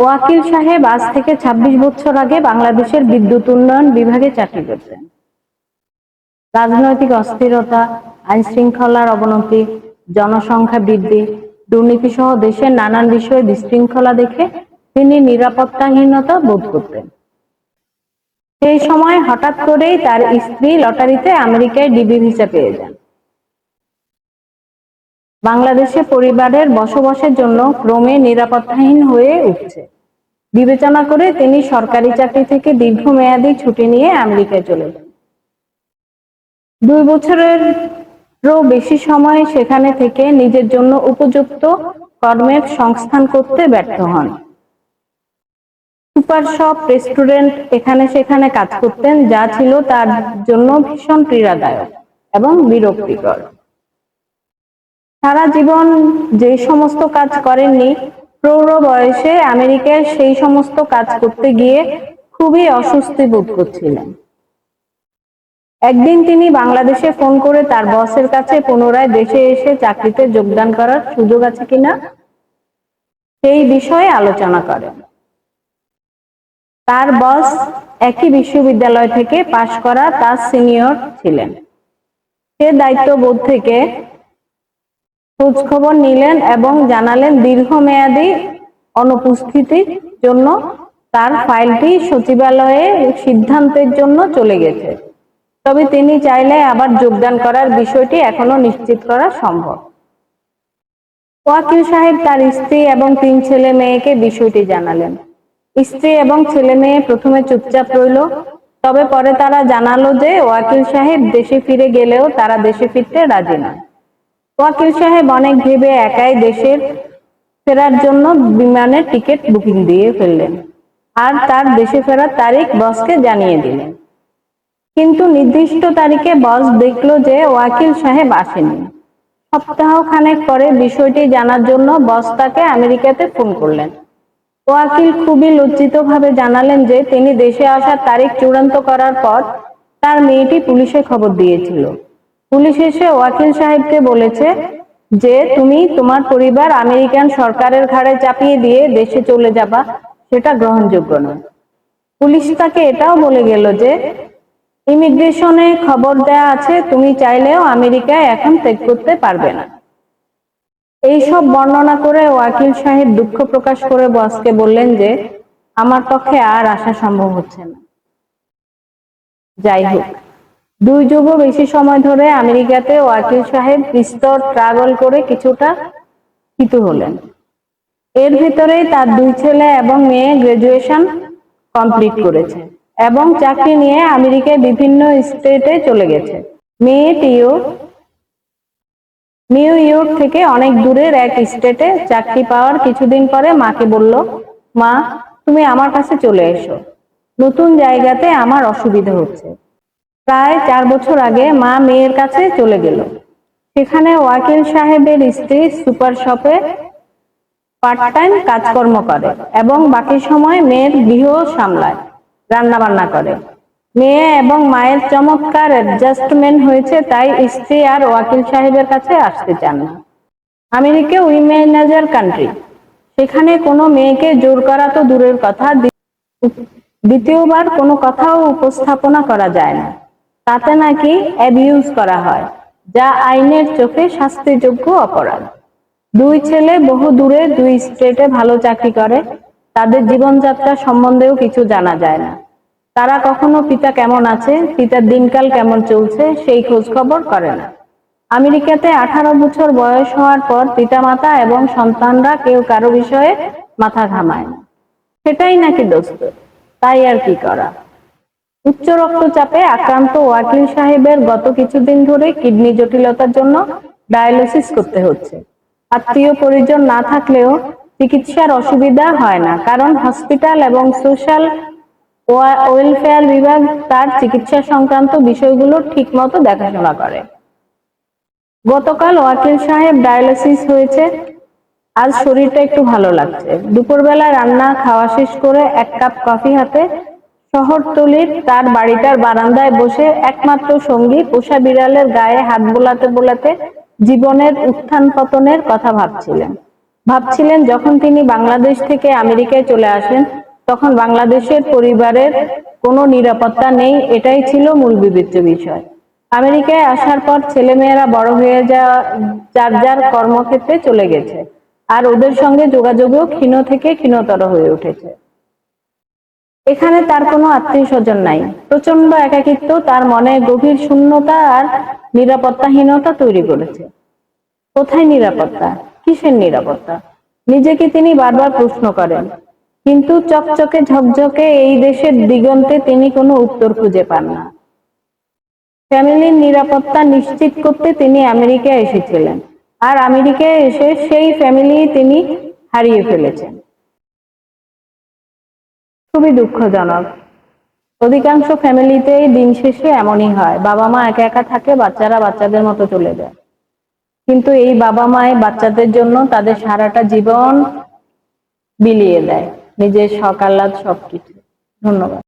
ওয়াকিল সাহেব আজ থেকে ২৬ বছর আগে বাংলাদেশের বিদ্যুৎ উন্নয়ন বিভাগে চাকরি করতেন। রাজনৈতিক অস্থিরতা, আইন শৃঙ্খলার অবনতি, জনসংখ্যা বৃদ্ধি, দুর্নীতি সহ দেশের নানান বিষয়ে বিশৃঙ্খলা দেখে তিনি নিরাপত্তাহীনতা বোধ করতেন। সেই সময় হঠাৎ করেই তার স্ত্রী লটারিতে আমেরিকায় ডিবি ভিসা পেয়ে যান। বাংলাদেশে পরিবারের বসবাসের জন্য ক্রমে নিরাপত্তাহীন হয়ে উঠছে বিবেচনা করে তিনি সরকারি চাকরি থেকে দীর্ঘমেয়াদী ছুটি নিয়ে আমেরিকায় চলে যান। 2 বছরেরও বেশি সময় সেখানে থেকে নিজের জন্য উপযুক্ত কর্মের সংস্থান করতে ব্যর্থ হন। সুপার শপ, রেস্টুরেন্ট এখানে সেখানে কাজ করতেন, যা ছিল তার জন্য ভীষণ পীড়াদায়ক এবং বিরক্তিকর। সারা জীবন যে সমস্ত কাজ করেননি, প্রৌঢ় বয়সে আমেরিকায় সেই সমস্ত কাজ করতে গিয়ে খুবই অস্বস্তি বোধ করছিলেন। একদিন তিনি বাংলাদেশে ফোন করে তার বসের কাছে পুনরায় দেশে এসে চাকরিতে যোগদান করার সুযোগ আছে কিনা সেই বিষয়ে আলোচনা করেন। তার বস একই বিশ্ববিদ্যালয় থেকে পাশ করা তার সিনিয়র ছিলেন। সে দায়িত্ববোধ থেকে খোঁজ খবর নিলেন এবং জানালেন দীর্ঘমেয়াদী অনুপস্থিতির জন্য তার ফাইলটি সচিবালয়ে সিদ্ধান্তের জন্য চলে গেছে, তবে তিনি চাইলে আবার যোগদান করার বিষয়টি এখনো নিশ্চিত করা সম্ভব। ওয়াকিল সাহেব তার স্ত্রী এবং 3 ছেলে মেয়েকে বিষয়টি জানালেন। স্ত্রী এবং ছেলে মেয়ে প্রথমে চুপচাপ রইল, তবে পরে তারা জানালো যে ওয়াকিল সাহেব দেশে ফিরে গেলেও তারা দেশে ফিরতে রাজি নয়। ওয়াকিল সাহেব অনেক ভেবে একাই দেশের ফেরার জন্য বিমানের টিকিট বুকিং দিয়ে ফেললেন আর তার দেশে ফেরার তারিখ বসকে জানিয়ে দিলেন। কিন্তু নির্দিষ্ট তারিখে বস দেখলো যে ওয়াকিল সাহেব আসেনি। সপ্তাহ খানেক পরে বিষয়টি জানার জন্য বস তাকে আমেরিকাতে ফোন করলেন। ওয়াকিল খুবই লজ্জিতভাবে জানালেন যে তিনি দেশে আসার তারিখ চূড়ান্ত করার পর তার মেয়েটি পুলিশে খবর দিয়েছিল। পুলিশ এসে ওয়াকিল সাহেবকে বলেছে যে তুমি তোমার পরিবার আমেরিকান সরকারের ঘাড়ে চাপিয়ে দিয়ে দেশে চলে যাবা, সেটা গ্রহণযোগ্য নয়। পুলিশ তাকে এটাও বলে গেল যে ইমিগ্রেশনে খবর দেয়া আছে, তুমি চাইলেও আমেরিকায় এখন ত্যাগ করতে পারবে না। এইসব বর্ণনা করে ওয়াকিল সাহেব দুঃখ প্রকাশ করে বসকে বললেন যে আমার পক্ষে আর আসা সম্ভব হচ্ছে না। যাই হোক, 2 যুগও বেশি সময় ধরে আমেরিকাতে ওয়াকিল সাহেব বিস্তর ট্রাভেল করে কিছুটা থিতু হলেন। এর ভিতরেই তার 2 ছেলে এবং মেয়ে গ্রাজুয়েশন কমপ্লিট করেছে এবং চাকরি নিয়ে আমেরিকায় বিভিন্ন স্টেটে চলে গেছে। মেয়েটিও নিউ ইয়র্ক থেকে অনেক দূরের এক স্টেটে চাকরি পাওয়ার কিছুদিন পরে মাকে বলল, মা তুমি আমার কাছে চলে এসো, নতুন জায়গাতে আমার অসুবিধা হচ্ছে। প্রায় 4 বছর আগে মা মেয়ের কাছে চলে গেল। সেখানে ওয়াকিল সাহেবের স্ত্রী সুপার শপে পার্ট টাইম কাজকর্ম করে এবং বাকি সময় মেয়ের গৃহ সামলায়, রান্না বান্না করে। মেয়ে এবং মায়ের চমৎকার অ্যাডজাস্টমেন্ট হয়েছে, তাই স্ত্রী আর ওয়াকিল সাহেবের কাছে আসতে চান না। আমেরিকা উইমেনাইজার কান্ট্রি, সেখানে কোনো মেয়েকে জোর করা তো দূরের কথা, দ্বিতীয়বার কোনো কথাও উপস্থাপনা করা যায় না। তাতে নাকি অ্যাবিউজ করা হয়, যা আইনের চোখে শাস্তিযোগ্য অপরাধ। 2 ছেলে বহু দূরে 2 স্টেটে ভালো চাকরি করে, তাদের জীবনযাত্রা সম্বন্ধেও কিছু জানা যায় না। তারা কখনো পিতা কেমন আছে, পিতার দিনকাল কেমন চলছে সেই খোঁজ খবর করে না। আমেরিকাতে 18 বছর বয়স হওয়ার পর পিতামাতা এবং সন্তানরা কেউ কারো বিষয়ে মাথা ঘামায় না, সেটাই নাকি দোস্ত, তাই আর কি করা। উচ্চ রক্তচাপে আক্রান্ত ওয়াকিল সাহেবের গত কিছুদিন ধরে কিডনি জটিলতার জন্য ডায়ালিসিস করতে হচ্ছে। আত্মীয় পরিজন না থাকলেও চিকিৎসার অসুবিধা হয় না, কারণ হসপিটাল এবং সোশ্যাল ওয়েলফেয়ার বিভাগ তার চিকিৎসা সংক্রান্ত বিষয়গুলো ঠিকমতো দেখাশোনা করে। গতকাল ওয়াকিল সাহেব ডায়ালিসিস হয়েছে, আজ শরীরটা একটু ভালো লাগছে। দুপুরবেলা রান্না খাওয়া শেষ করে 1 কাপ কফি হাতে শহরতলির তার বাড়িটার বারান্দায় বসে একমাত্র সঙ্গী পোষা বিড়ালের গায়ে হাত বোলাতে বোলাতে জীবনের উত্থান পতনের কথা ভাবছিলেন। ভাবছিলেন যখন তিনি বাংলাদেশ থেকে আমেরিকায় চলে আসেন তখন বাংলাদেশের পরিবারের কোনো নিরাপত্তা নেই, এটাই ছিল মূল বিবেচ্য বিষয়। আমেরিকায় আসার পর ছেলেমেয়েরা বড় হয়ে যার যার কর্মক্ষেত্রে চলে গেছে, আর ওদের সঙ্গে যোগাযোগও ক্ষীণ থেকে ক্ষীণতর হয়ে উঠেছে। এখানে তার কোনো আত্মীয় স্বজন নাই, প্রচন্ড একাকিত্ব তার মনে গভীর শূন্যতা আর নিরাপত্তাহীনতা তৈরি করেছে। কোথায় নিরাপত্তা, কিসের নিরাপত্তা, নিজেকে তিনি বারবার প্রশ্ন করেন, কিন্তু চকচকে ঝকঝকে এই দেশের দিগন্তে তিনি কোনো উত্তর খুঁজে পান না। ফ্যামিলির নিরাপত্তা নিশ্চিত করতে তিনি আমেরিকায় এসেছিলেন, আর আমেরিকায় এসে সেই ফ্যামিলি তিনি হারিয়ে ফেলেছেন। খুবই দুঃখজনক। অধিকাংশ ফ্যামিলিতেই দিন শেষে এমনই হয়, বাবা মা একা একা থাকে, বাচ্চারা বাচ্চাদের মতো চলে যায়। কিন্তু এই বাবা মাই বাচ্চাদের জন্য তাদের সারাটা জীবন বিলিয়ে দেয়, নিজের শখ আহ্লাদ সবকিছু। ধন্যবাদ।